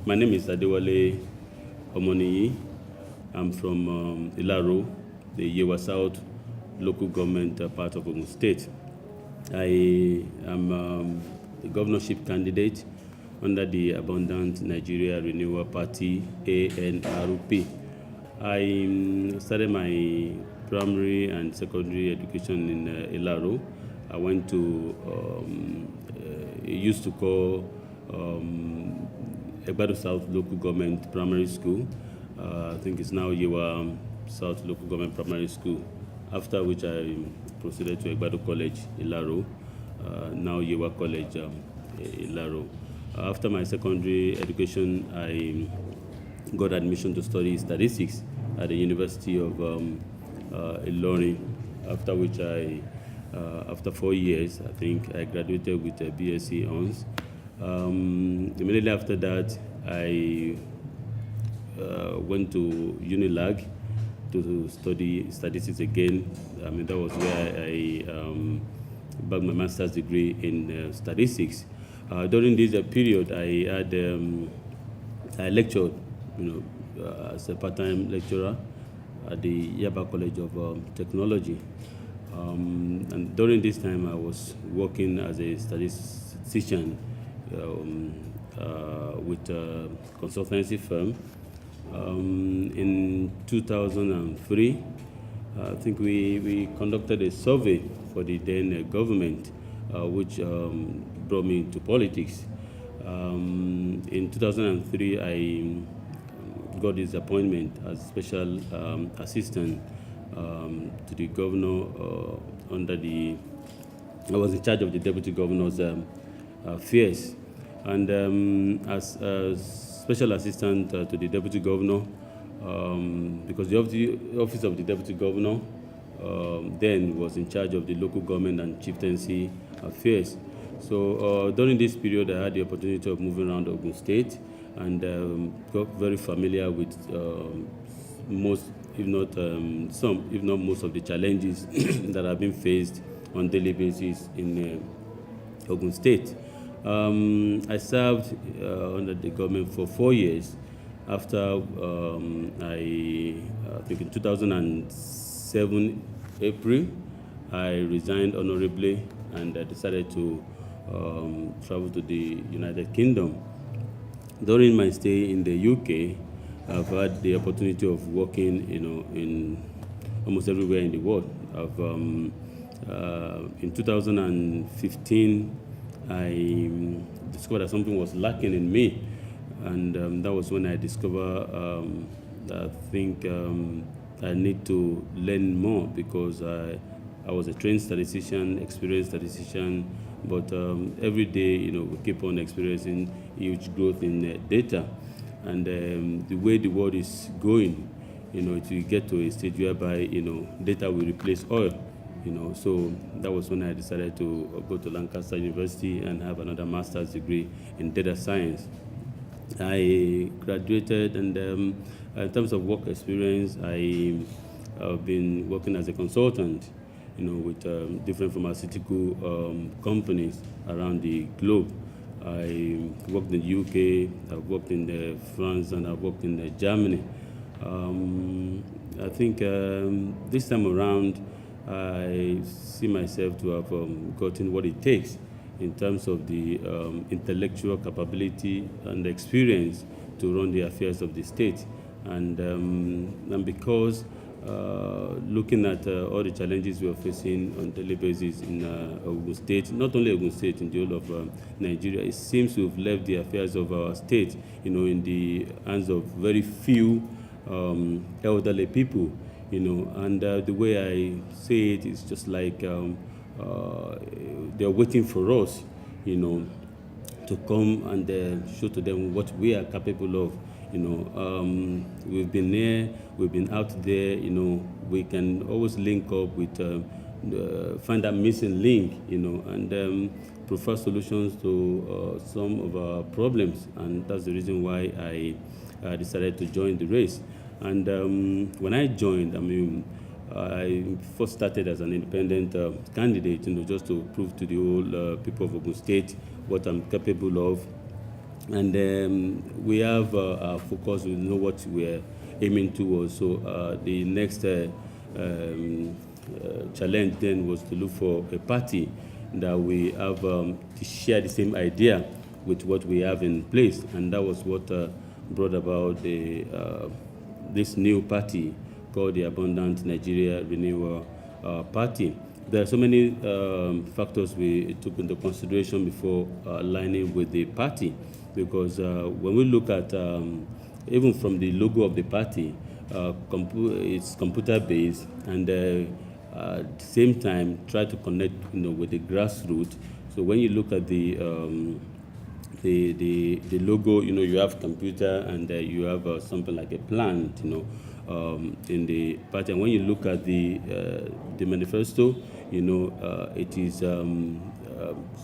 My name is Adewale Omoniyi. I'm from Ilaro, the Yewa South local government part of Ogun State. I am a governorship candidate under the Abundant Nigeria Renewal Party, ANRP. I started my primary and secondary education in Ilaro. I went to, it used to call Egbado South Local Government Primary School. I think it's now Yewa South Local Government Primary School. After which I proceeded to Egbado College, Ilaro, now Yewa College, Ilaro. After my secondary education, I got admission to study statistics at the University of Ilorin, after which after 4 years, I think I graduated with a BSc Honors. Immediately after that, I went to Unilag to study statistics again. I mean, that was where I bagged my master's degree in statistics. During this period, I lectured, as a part-time lecturer at the Yaba College of Technology. And during this time, I was working as a statistician with a consultancy firm. In 2003, I think we conducted a survey for the then government, which brought me into politics. In 2003, I got this appointment as special assistant to the governor I was in charge of the deputy governor's affairs. And as special assistant to the deputy governor, because the office of the deputy governor then was in charge of the local government and chieftaincy affairs. So during this period, I had the opportunity of moving around Ogun State and got very familiar with most, if not most of the challenges that have been faced on daily basis in Ogun State. I served under the government for 4 years. After I think in 2007 April, I resigned honorably and I decided to travel to the United Kingdom. During my stay in the UK, I've had the opportunity of working, in almost everywhere in the world. In 2015, I discovered that something was lacking in me, and that was when I discovered that I think I need to learn more, because I was a trained statistician, experienced statistician, but every day, we keep on experiencing huge growth in data, and the way the world is going, it will get to a stage whereby data will replace oil. So that was when I decided to go to Lancaster University and have another master's degree in data science. I graduated, and in terms of work experience, I have been working as a consultant, with different pharmaceutical companies around the globe. I worked in the UK, I've worked in France, and I've worked in Germany. I think this time around, I see myself to have gotten what it takes in terms of the intellectual capability and experience to run the affairs of the state. And because looking at all the challenges we are facing on a daily basis in Ogun State, not only Ogun State, in the whole of Nigeria, it seems to have left the affairs of our state, in the hands of very few elderly people. And the way I say it is just like they're waiting for us, to come and show to them what we are capable of. We've been there, we've been out there, we can always link up with, find that missing link, and provide solutions to some of our problems. And that's the reason why I decided to join the race. And when I joined, I first started as an independent candidate, just to prove to the whole people of Ogun State what I'm capable of. And we have our focus. We know what we're aiming towards. So the next challenge then was to look for a party that we have to share the same idea with what we have in place, and that was what brought about this new party called the Abundant Nigeria Renewal Party. There are so many factors we took into consideration before aligning with the party, because when we look at even from the logo of the party, it's computer based, and at the same time try to connect with the grassroots. So when you look at the logo, you have computer, and you have something like a plant, in the party. And when you look at the manifesto, it is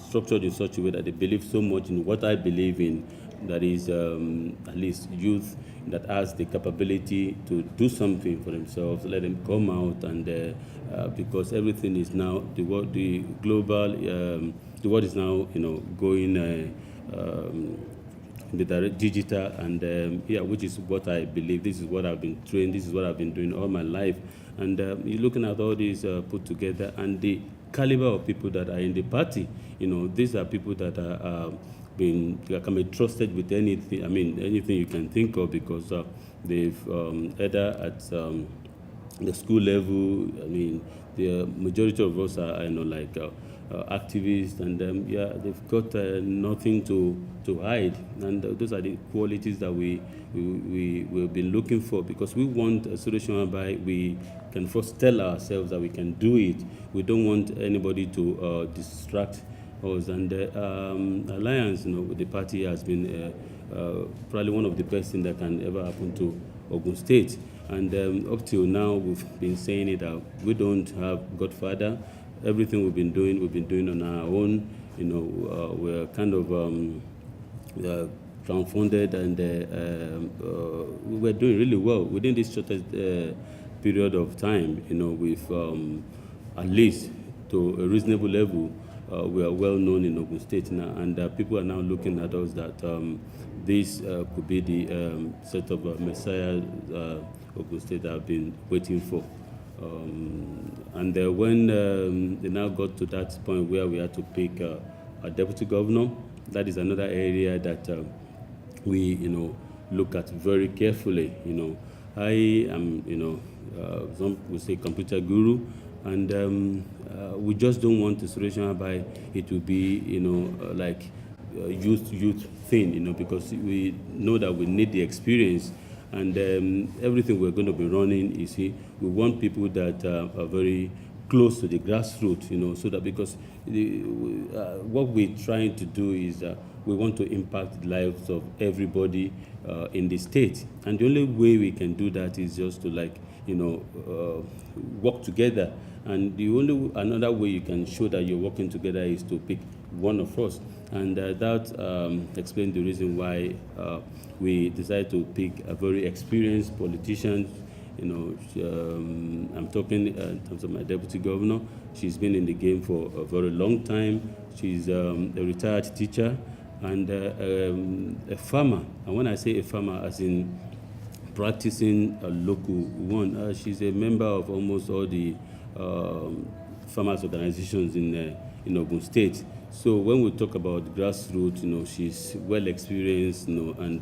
structured in such a way that they believe so much in what I believe in, that is at least youth that has the capability to do something for themselves, let them come out, and because everything is now the world is now going in the direct digital, and which is what I believe. This is what I've been trained. This is what I've been doing all my life. And you're looking at all these put together, and the caliber of people that are in the party. These are people that can be trusted with anything. I mean, anything you can think of, because they've either at the school level. I mean, the majority of us are activists, and they've got nothing to hide, and those are the qualities that we've been looking for, because we want a solution whereby we can first tell ourselves that we can do it. We don't want anybody to distract us, and alliance with the party has been probably one of the best things that can ever happen to Ogun State. And up till now, we've been saying it that we don't have Godfather. Everything we've been doing on our own. We're kind of crowdfunded, and we're doing really well within this shortest period of time. With at least to a reasonable level, we are well known in Ogun State now, and people are now looking at us that this could be the set of Messiah Ogun State have been waiting for. And when they now got to that point where we had to pick a deputy governor, that is another area that we look at very carefully. I am some would say computer guru, and we just don't want a situation whereby it will be like youth thing, because we know that we need the experience. And everything we're going to be running, we want people that are very close to the grassroots, so that, because what we're trying to do is we want to impact the lives of everybody in the state. And the only way we can do that is just to work together. And another way you can show that you're working together is to pick one of us. And that explains the reason why we decided to pick a very experienced politician. I'm talking in terms of my deputy governor. She's been in the game for a very long time. She's a retired teacher and a farmer. And when I say a farmer, as in practicing a local one, she's a member of almost all the farmers organizations in Ogun State. So when we talk about grassroots, she's well experienced, and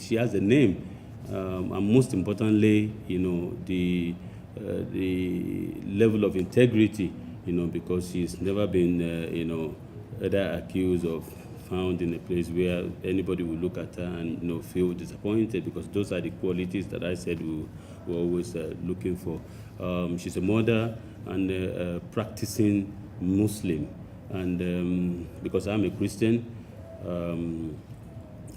she has a name, and most importantly, the level of integrity, because she's never been, either accused or found in a place where anybody will look at her and feel disappointed, because those are the qualities that I said we're always looking for. She's a mother and a practicing Muslim, and because I'm a Christian,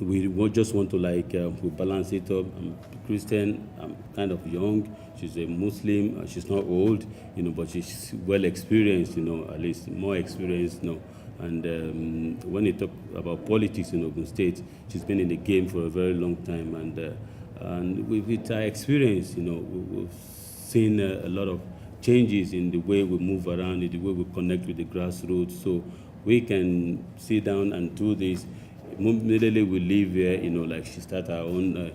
we just want to we balance it up. I'm Christian, I'm kind of young. She's a Muslim. She's not old, but she's well experienced, at least more experienced, And when you talk about politics in Ogun State, she's been in the game for a very long time, and with her experience, we've seen a lot of changes in the way we move around, in the way we connect with the grassroots. So we can sit down and do this. Immediately we leave here, like she start our own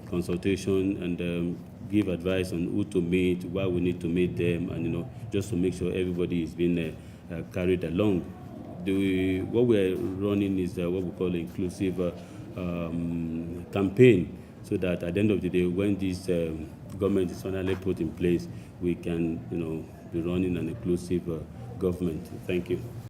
consultation and give advice on who to meet, why we need to meet them, and just to make sure everybody is being carried along. What we're running is what we call inclusive campaign, so that at the end of the day, when this government is finally put in place, we can be running an inclusive government. Thank you.